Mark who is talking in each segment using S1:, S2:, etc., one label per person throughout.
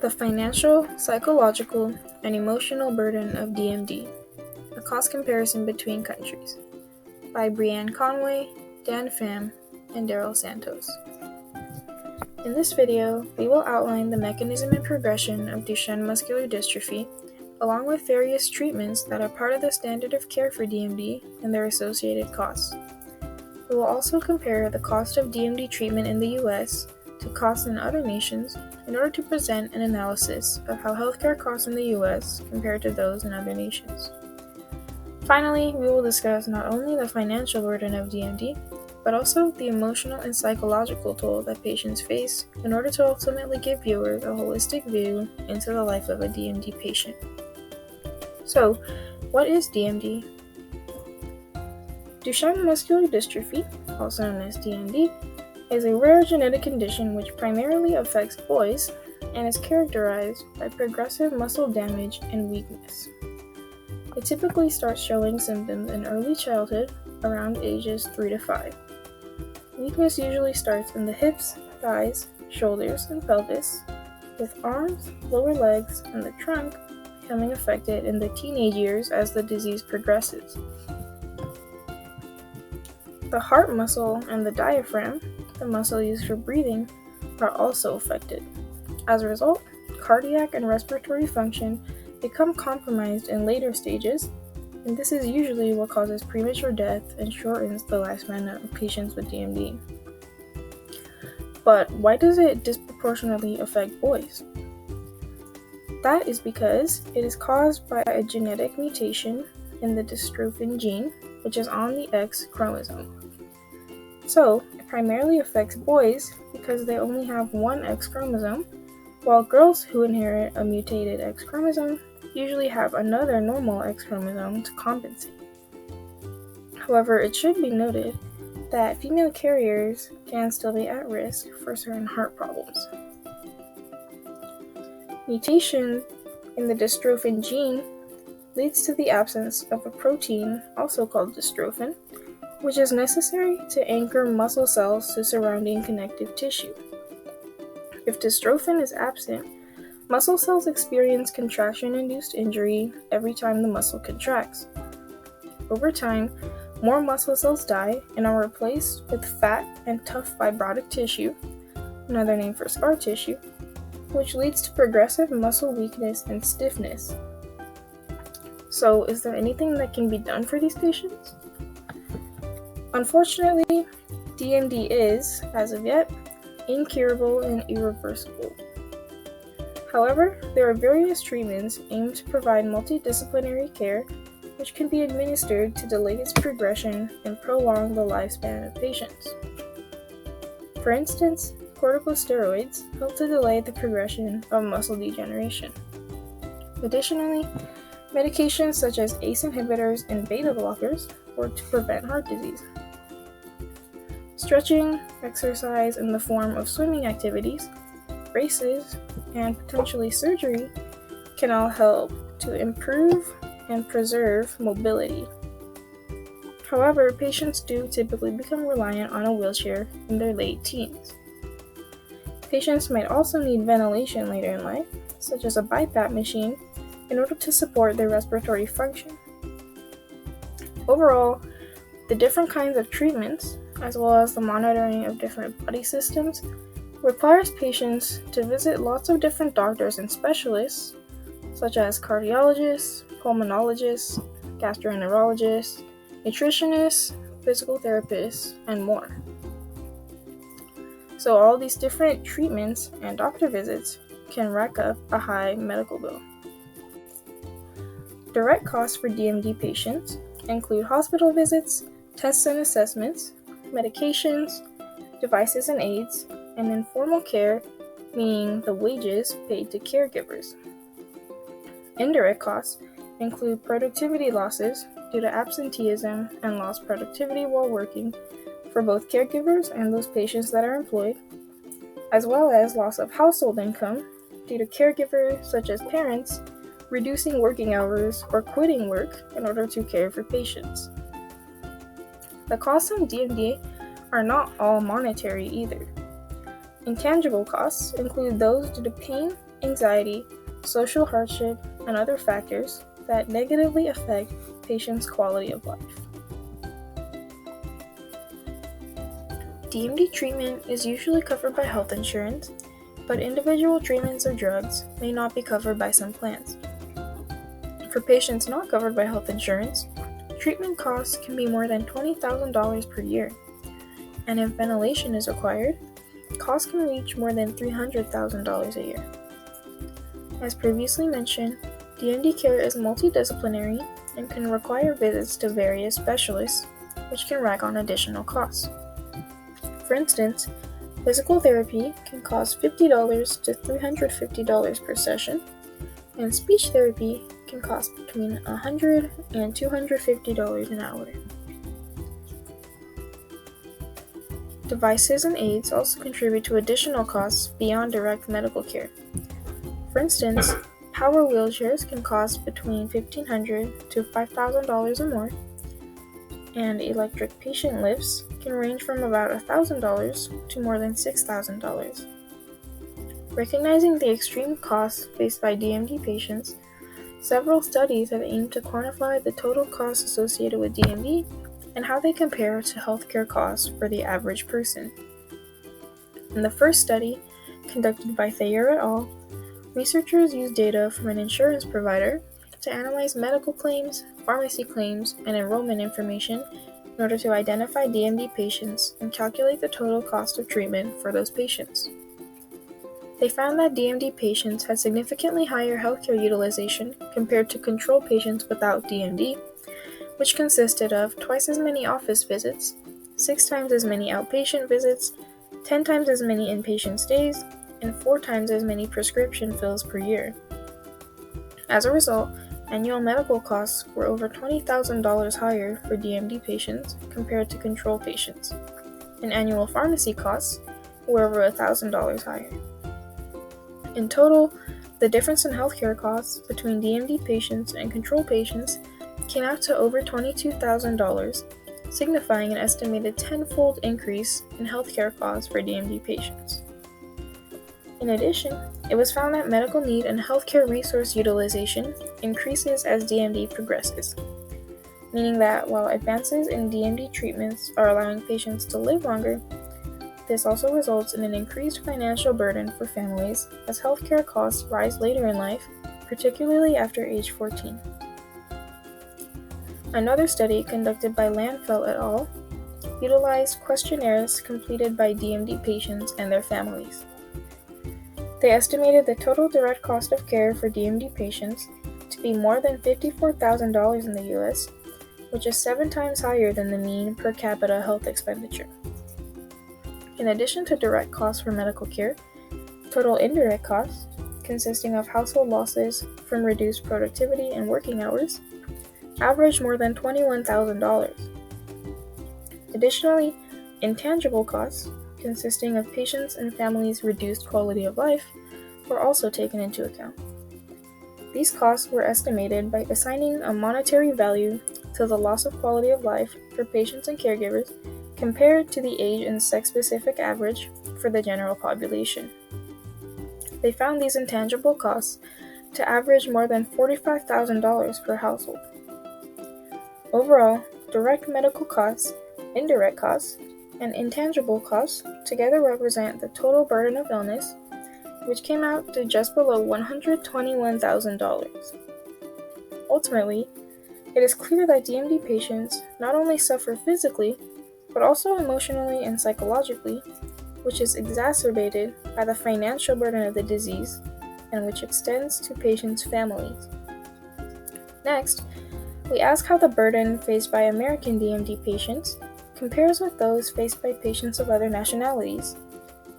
S1: The Financial, Psychological, and Emotional Burden of DMD, a Cost Comparison Between Countries, by Brianne Conway, Pham, and Daryl Santos. In this video, we will outline the mechanism and progression of Duchenne muscular dystrophy, along with various treatments that are part of the standard of care for DMD and their associated costs. We will also compare the cost of DMD treatment in the US to costs in other nations in order to present an analysis of how healthcare costs in the US compared to those in other nations. Finally, we will discuss not only the financial burden of DMD, but also the emotional and psychological toll that patients face in order to ultimately give viewers a holistic view into the life of a DMD patient. So, what is DMD? Duchenne muscular dystrophy, also known as DMD, is a rare genetic condition which primarily affects boys and is characterized by progressive muscle damage and weakness. It typically starts showing symptoms in early childhood, around ages 3 to 5. Weakness usually starts in the hips, thighs, shoulders, and pelvis, with arms, lower legs, and the trunk becoming affected in the teenage years as the disease progresses. The heart muscle and the diaphragm, the muscle used for breathing, are also affected. As a result, cardiac and respiratory function become compromised in later stages, and this is usually what causes premature death and shortens the lifespan of patients with DMD. But why does it disproportionately affect boys? That is because it is caused by a genetic mutation in the dystrophin gene, which is on the X chromosome. So, it primarily affects boys because they only have one X chromosome, while girls who inherit a mutated X chromosome usually have another normal X chromosome to compensate. However, it should be noted that female carriers can still be at risk for certain heart problems. Mutation in the dystrophin gene leads to the absence of a protein, also called dystrophin, which is necessary to anchor muscle cells to surrounding connective tissue. If dystrophin is absent, muscle cells experience contraction-induced injury every time the muscle contracts. Over time, more muscle cells die and are replaced with fat and tough fibrotic tissue, another name for scar tissue, which leads to progressive muscle weakness and stiffness. So, is there anything that can be done for these patients? Unfortunately, DMD is, as of yet, incurable and irreversible. However, there are various treatments aimed to provide multidisciplinary care which can be administered to delay its progression and prolong the lifespan of patients. For instance, corticosteroids help to delay the progression of muscle degeneration. Additionally, medications such as ACE inhibitors and beta blockers work to prevent heart disease. Stretching, exercise in the form of swimming activities, races, and potentially surgery can all help to improve and preserve mobility. However, patients do typically become reliant on a wheelchair in their late teens. Patients might also need ventilation later in life, such as a BiPAP machine, in order to support their respiratory function. Overall, the different kinds of treatments, as well as the monitoring of different body systems, requires patients to visit lots of different doctors and specialists, such as cardiologists, pulmonologists, gastroenterologists, nutritionists, physical therapists, and more. So all these different treatments and doctor visits can rack up a high medical bill. Direct costs for DMD patients include hospital visits, tests and assessments, medications, devices and aids, and informal care, meaning the wages paid to caregivers. Indirect costs include productivity losses due to absenteeism and lost productivity while working for both caregivers and those patients that are employed, as well as loss of household income due to caregivers such as parents reducing working hours or quitting work in order to care for patients. The costs of DMD are not all monetary either. Intangible costs include those due to pain, anxiety, social hardship, and other factors that negatively affect patients' quality of life. DMD treatment is usually covered by health insurance, but individual treatments or drugs may not be covered by some plans. For patients not covered by health insurance, treatment costs can be more than $20,000 per year, and if ventilation is required, costs can reach more than $300,000 a year. As previously mentioned, DMD care is multidisciplinary and can require visits to various specialists, which can rack on additional costs. For instance, physical therapy can cost $50 to $350 per session, and speech therapy can cost between $100 and $250 an hour. Devices and aids also contribute to additional costs beyond direct medical care. For instance, power wheelchairs can cost between $1,500 to $5,000 or more, and electric patient lifts can range from about $1,000 to more than $6,000. Recognizing the extreme costs faced by DMD patients, several studies have aimed to quantify the total costs associated with DMD and how they compare to healthcare costs for the average person. In the first study, conducted by Thayer et al., researchers used data from an insurance provider to analyze medical claims, pharmacy claims, and enrollment information in order to identify DMD patients and calculate the total cost of treatment for those patients. They found that DMD patients had significantly higher healthcare utilization compared to control patients without DMD, which consisted of twice as many office visits, 6 times as many outpatient visits, 10 times as many inpatient stays, and 4 times as many prescription fills per year. As a result, annual medical costs were over $20,000 higher for DMD patients compared to control patients, and annual pharmacy costs were over $1,000 higher. In total, the difference in healthcare costs between DMD patients and control patients came out to over $22,000, signifying an estimated 10-fold increase in healthcare costs for DMD patients. In addition, it was found that medical need and healthcare resource utilization increases as DMD progresses, meaning that while advances in DMD treatments are allowing patients to live longer, this also results in an increased financial burden for families as healthcare costs rise later in life, particularly after age 14. Another study conducted by Landfeld et al. Utilized questionnaires completed by DMD patients and their families. They estimated the total direct cost of care for DMD patients to be more than $54,000 in the US, which is 7 times higher than the mean per capita health expenditure. In addition to direct costs for medical care, total indirect costs, consisting of household losses from reduced productivity and working hours, averaged more than $21,000. Additionally, intangible costs, consisting of patients' and families' reduced quality of life, were also taken into account. These costs were estimated by assigning a monetary value to the loss of quality of life for patients and caregivers compared to the age and sex-specific average for the general population. They found these intangible costs to average more than $45,000 per household. Overall, direct medical costs, indirect costs, and intangible costs together represent the total burden of illness, which came out to just below $121,000. Ultimately, it is clear that DMD patients not only suffer physically, but also emotionally and psychologically, which is exacerbated by the financial burden of the disease, and which extends to patients' families. Next, we ask how the burden faced by American DMD patients compares with those faced by patients of other nationalities,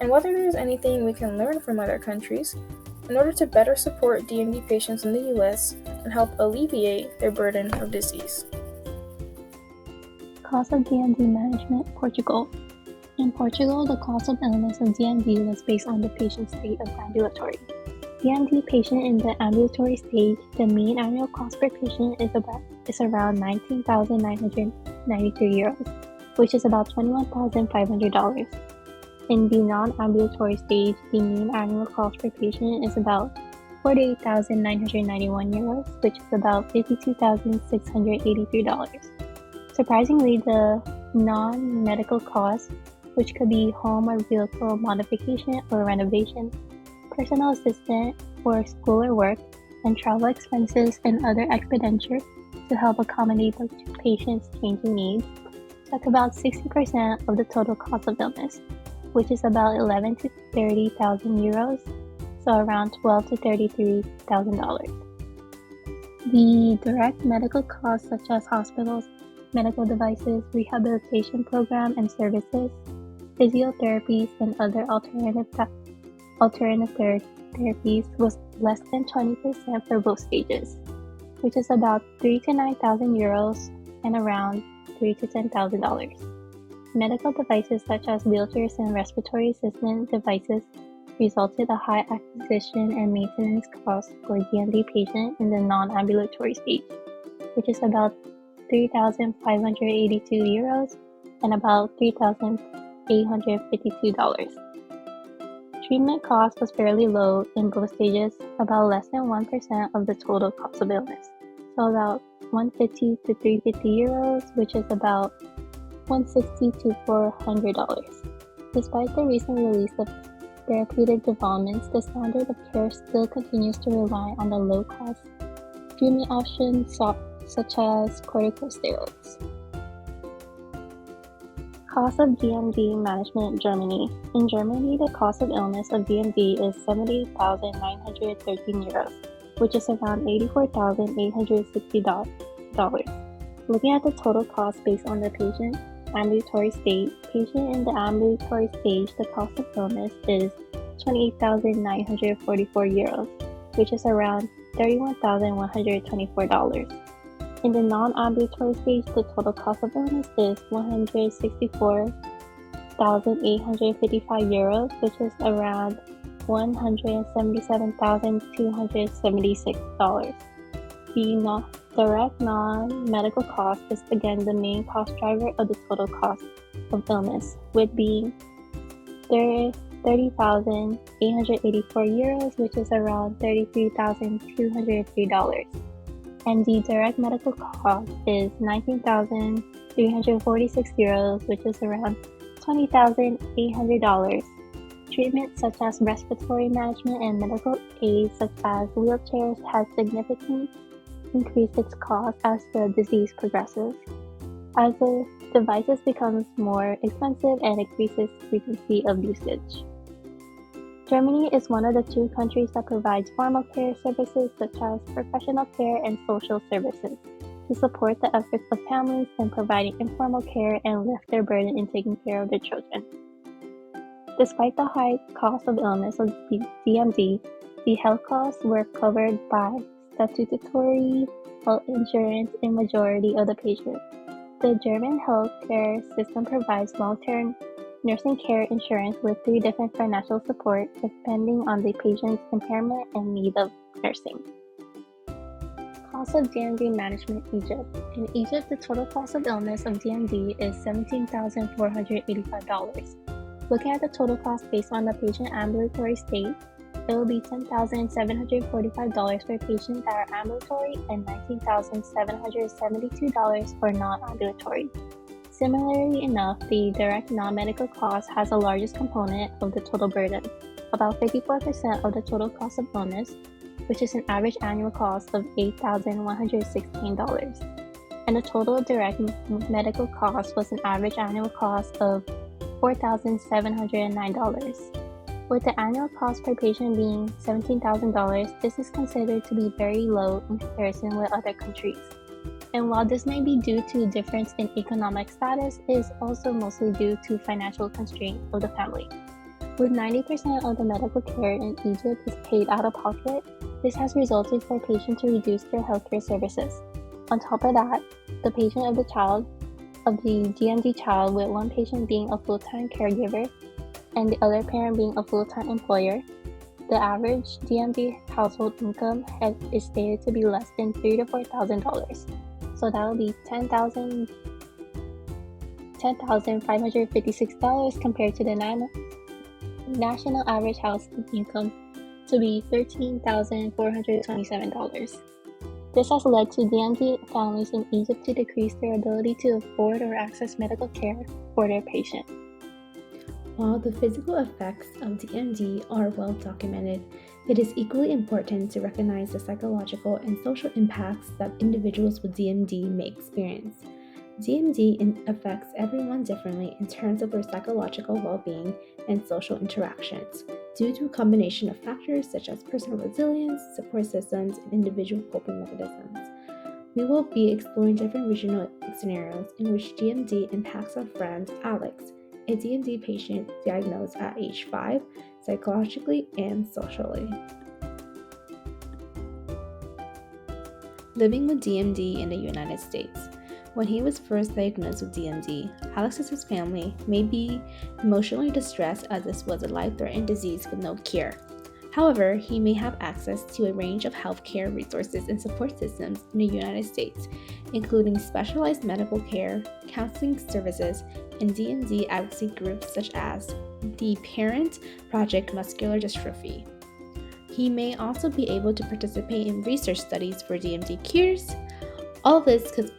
S1: and whether there is anything we can learn from other countries in order to better support DMD patients in the US and help alleviate their burden of disease.
S2: Cost of DMD management, Portugal. In Portugal, the cost of illness of DMD was based on the patient's state of ambulatory. DMD patient in the ambulatory stage, the mean annual cost per patient is around 19,993 euros, which is about $21,500. In the non-ambulatory stage, the mean annual cost per patient is about €48,991, which is about $52,683. Surprisingly, the non-medical costs, which could be home or vehicle modification or renovation, personal assistant or school or work, and travel expenses and other expenditure to help accommodate the patient's changing needs, took about 60% of the total cost of illness, which is about €11,000 to €30,000, so around $12,000 to $33,000. The direct medical costs such as hospitals, medical devices, rehabilitation program and services, physiotherapies, and other alternative therapies was less than 20% for both stages, which is about €3,000 to €9,000 and around $3,000 to $10,000. Medical devices such as wheelchairs and respiratory assistant devices resulted a high acquisition and maintenance cost for DMD patient in the non-ambulatory stage, which is about €3,582 and about $3,852. Treatment cost was fairly low in both stages, about less than 1% of the total cost of illness, so about €150 to €350, which is about $160 to $400. Despite the recent release of therapeutic developments, the standard of care still continues to rely on the low-cost treatment options such as corticosteroids. Cost of DMD management in Germany. In Germany, the cost of illness of DMD is €78,913, which is around $84,860. Looking at the total cost based on the patient ambulatory state, patient in the ambulatory stage, the cost of illness is €28,944, which is around $31,124. In the non-ambulatory stage, the total cost of illness is €164,855, which is around $177,276. The direct non-medical cost is again the main cost driver of the total cost of illness, with being €30,884, which is around $33,203. And the direct medical cost is €19,346, which is around $20,800. Treatments such as respiratory management and medical aids such as wheelchairs has significantly increased its cost as the disease progresses. As the devices becomes more expensive and increases frequency of usage. Germany is one of the two countries that provides formal care services such as professional care and social services to support the efforts of families in providing informal care and lift their burden in taking care of their children. Despite the high cost of illness of DMD, the health costs were covered by statutory health insurance in majority of the patients. The German healthcare system provides long-term nursing care insurance with 3 different financial support depending on the patient's impairment and need of nursing. Cost of DMD management in Egypt. In Egypt, the total cost of illness of DMD is $17,485. Looking at the total cost based on the patient ambulatory state, it will be $10,745 for patients that are ambulatory and $19,772 for non-ambulatory. Similarly enough, the direct non-medical cost has the largest component of the total burden, about 54% of the total cost of illness, which is an average annual cost of $8,116. And the total direct medical cost was an average annual cost of $4,709. With the annual cost per patient being $17,000, this is considered to be very low in comparison with other countries. And while this may be due to a difference in economic status, it is also mostly due to financial constraint of the family. With 90% of the medical care in Egypt is paid out of pocket, this has resulted for patients to reduce their healthcare services. On top of that, the patient of the DMD child, with one patient being a full-time caregiver and the other parent being a full-time employer, the average DMD household income is stated to be less than $3,000 to $4,000. So that will be $10,556 compared to the national average household income to be $13,427. This has led to DMD families in Egypt to decrease their ability to afford or access medical care for their patient.
S3: While the physical effects of DMD are well documented, it is equally important to recognize the psychological and social impacts that individuals with DMD may experience. DMD affects everyone differently in terms of their psychological well-being and social interactions, due to a combination of factors such as personal resilience, support systems, and individual coping mechanisms. We will be exploring different regional scenarios in which DMD impacts our friend Alex, a DMD patient diagnosed at age 5, psychologically and socially. Living with DMD in the United States. When he was first diagnosed with DMD, Alex and his family may be emotionally distressed as this was a life-threatening disease with no cure. However, he may have access to a range of healthcare resources and support systems in the United States, including specialized medical care, counseling services, and DMD advocacy groups such as the Parent Project Muscular Dystrophy. He may also be able to participate in research studies for DMD cures. All of this could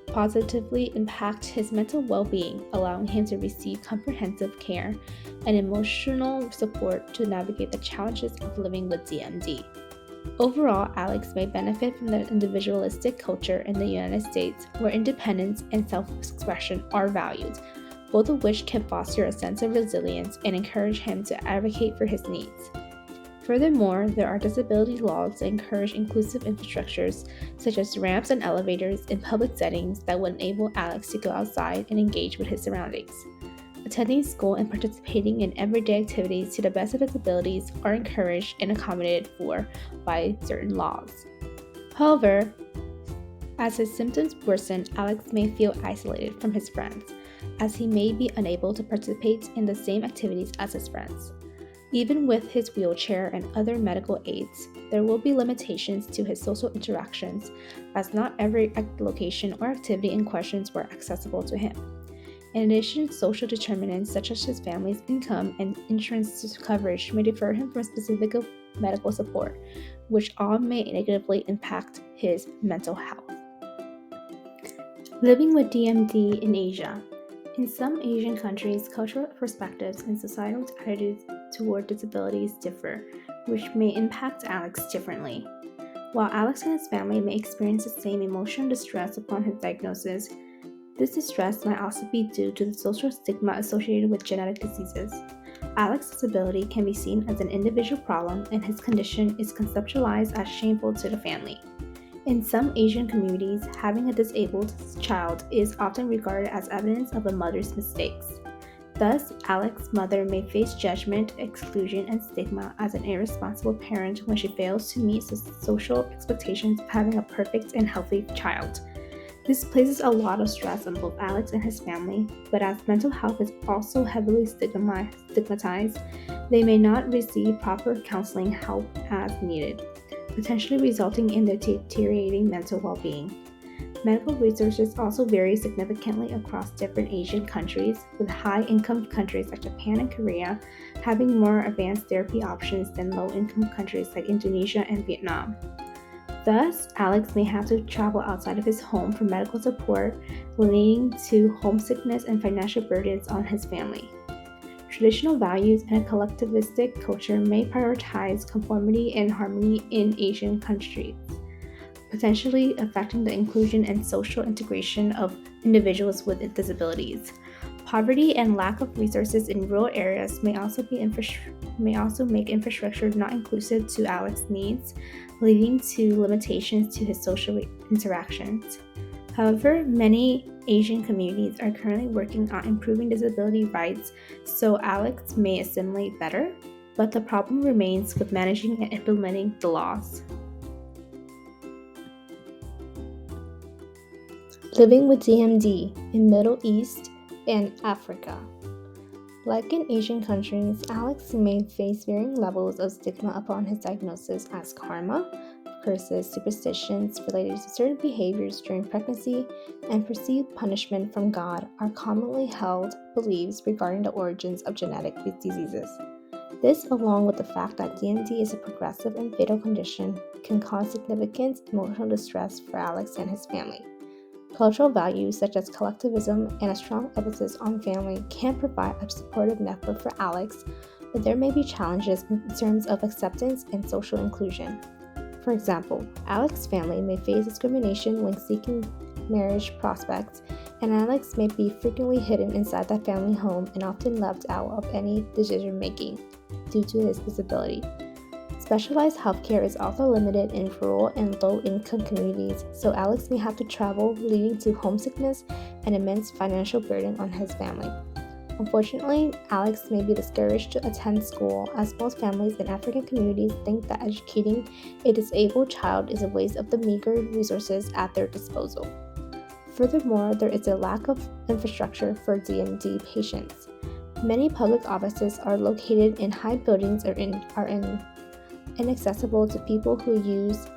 S3: positively impact his mental well-being, allowing him to receive comprehensive care and emotional support to navigate the challenges of living with DMD. Overall, Alex may benefit from the individualistic culture in the United States where independence and self-expression are valued, both of which can foster a sense of resilience and encourage him to advocate for his needs. Furthermore, there are disability laws that encourage inclusive infrastructures such as ramps and elevators in public settings that would enable Alex to go outside and engage with his surroundings. Attending school and participating in everyday activities to the best of his abilities are encouraged and accommodated for by certain laws. However, as his symptoms worsen, Alex may feel isolated from his friends, as he may be unable to participate in the same activities as his friends. Even with his wheelchair and other medical aids, there will be limitations to his social interactions, as not every location or activity in questions were accessible to him. In addition, social determinants such as his family's income and insurance coverage may defer him from specific medical support, which all may negatively impact his mental health. Living with DMD in Asia. In some Asian countries, cultural perspectives and societal attitudes toward disabilities differ, which may impact Alex differently. While Alex and his family may experience the same emotional distress upon his diagnosis, this distress might also be due to the social stigma associated with genetic diseases. Alex's disability can be seen as an individual problem, and his condition is conceptualized as shameful to the family. In some Asian communities, having a disabled child is often regarded as evidence of a mother's mistakes. Thus, Alex's mother may face judgment, exclusion, and stigma as an irresponsible parent when she fails to meet the social expectations of having a perfect and healthy child. This places a lot of stress on both Alex and his family, but as mental health is also heavily stigmatized, they may not receive proper counseling help as needed, potentially resulting in their deteriorating mental well-being. Medical resources also vary significantly across different Asian countries, with high-income countries like Japan and Korea having more advanced therapy options than low-income countries like Indonesia and Vietnam. Thus, Alex may have to travel outside of his home for medical support, leading to homesickness and financial burdens on his family. Traditional values and a collectivistic culture may prioritize conformity and harmony in Asian countries, potentially affecting the inclusion and social integration of individuals with disabilities. Poverty and lack of resources in rural areas may also make infrastructure not inclusive to Alex's needs, leading to limitations to his social interactions. However, many Asian communities are currently working on improving disability rights, so Alex may assimilate better, but the problem remains with managing and implementing the laws. Living with DMD in Middle East and Africa. Like in Asian countries, Alex may face varying levels of stigma upon his diagnosis as karma, curses, superstitions related to certain behaviors during pregnancy, and perceived punishment from God are commonly held beliefs regarding the origins of genetic diseases. This, along with the fact that DMD is a progressive and fatal condition, can cause significant emotional distress for Alex and his family. Cultural values such as collectivism and a strong emphasis on family can provide a supportive network for Alex, but there may be challenges in terms of acceptance and social inclusion. For example, Alex's family may face discrimination when seeking marriage prospects, and Alex may be frequently hidden inside that family home and often left out of any decision making due to his disability. Specialized healthcare is also limited in rural and low-income communities, so Alex may have to travel, leading to homesickness and immense financial burden on his family. Unfortunately, Alex may be discouraged to attend school, as most families in African communities think that educating a disabled child is a waste of the meager resources at their disposal. Furthermore, there is a lack of infrastructure for DMD patients. Many public offices are located in high buildings or are inaccessible to people who use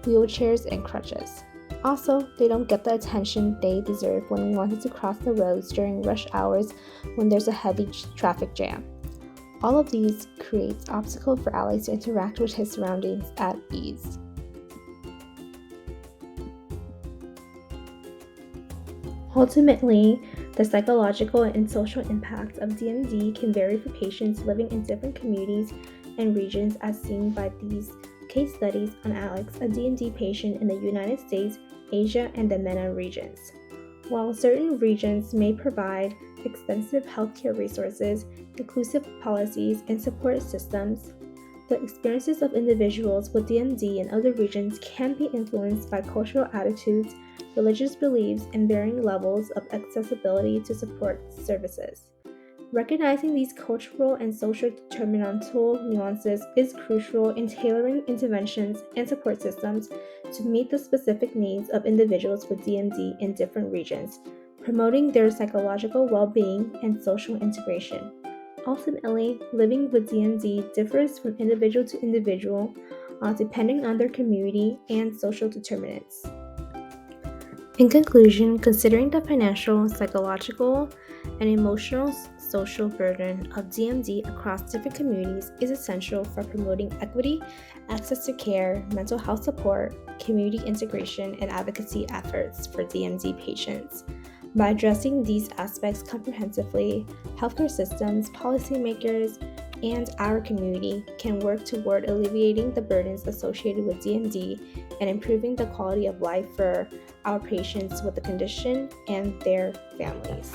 S3: wheelchairs and crutches. Also, they don't get the attention they deserve when wanting to cross the roads during rush hours when there's a heavy traffic jam. All of these creates obstacles for Alex to interact with his surroundings at ease. Ultimately, the psychological and social impacts of DMD can vary for patients living in different communities and regions, as seen by these case studies on Alex, a DMD patient in the United States, Asia, and the MENA regions. While certain regions may provide extensive healthcare resources, inclusive policies, and support systems, the experiences of individuals with DMD in other regions can be influenced by cultural attitudes, religious beliefs, and varying levels of accessibility to support services. Recognizing these cultural and social determinantal nuances is crucial in tailoring interventions and support systems to meet the specific needs of individuals with DMD in different regions, promoting their psychological well-being and social integration. Ultimately, living with DMD differs from individual to individual, depending on their community and social determinants. In conclusion, considering the financial, psychological, and emotional social burden of DMD across different communities is essential for promoting equity, access to care, mental health support, community integration, and advocacy efforts for DMD patients. By addressing these aspects comprehensively, healthcare systems, policymakers, and our community can work toward alleviating the burdens associated with DMD and improving the quality of life for our patients with the condition and their families.